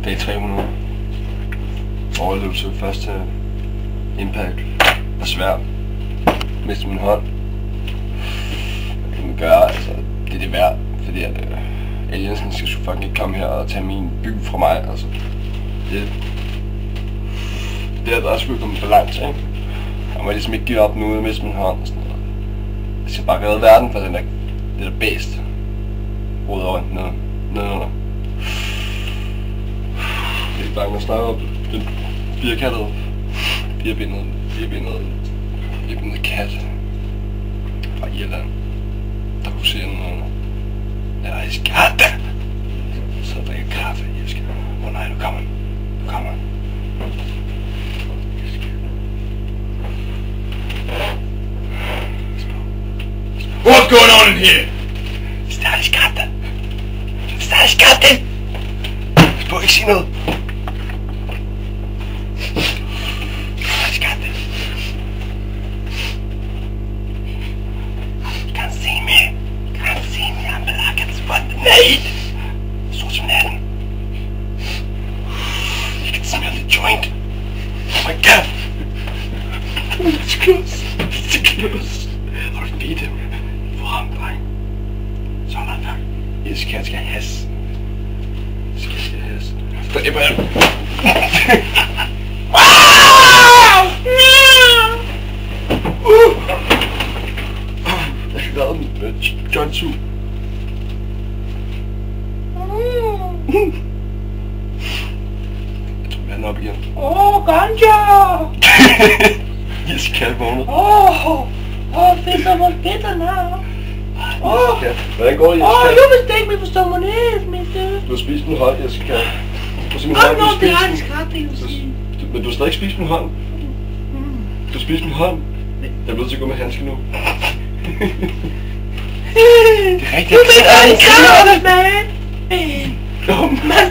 Dag 300. Overlevelse første impact. Var svært. Mistede min hånd. Hvad kan man gøre? Altså, det er det værd. Fordi at aliensen skal sgu fucking ikke komme her og tage min by fra mig. Altså, det er der sgu ikke kommet balance, ikke? Jeg må ligesom ikke give op nu og miste min hånd og sådan noget. Jeg skal bare redde verden for det der bæst. Hovedet over nedenunder. Det er ikke langt at snakke om den firebindede kat fra Irland, der kunne se noget. Ja, I skal have det! Så drikker kaffe, I skal. Åh nej, nu kommer den. What's going on in here? Stadig skatte! Jeg må ikke sige noget! Skatte! You can't see me! I'm black as what the night! Sort som natten! You can smell the joint! Oh my god! It's close! Har du bedt dem? For ham, dreng. Så er der tak. Jeg skal have has. Så det er bare... Jeg kan lade den med John Su. Jeg tror, jeg er op igen. Ganja! Jeg skal vågne. Fedt, hvor fedt han er. Hvordan går det, You mistake me for someone else, mister. Du har spist min hånd, Jessica. Det er en skat, det kan sige. Men du har stadig ikke spist min hånd. Du har spist min hånd. Jeg er nødt til at gå med handske nu. Det er rigtigt. You made a sound, man. Man. Oh, man.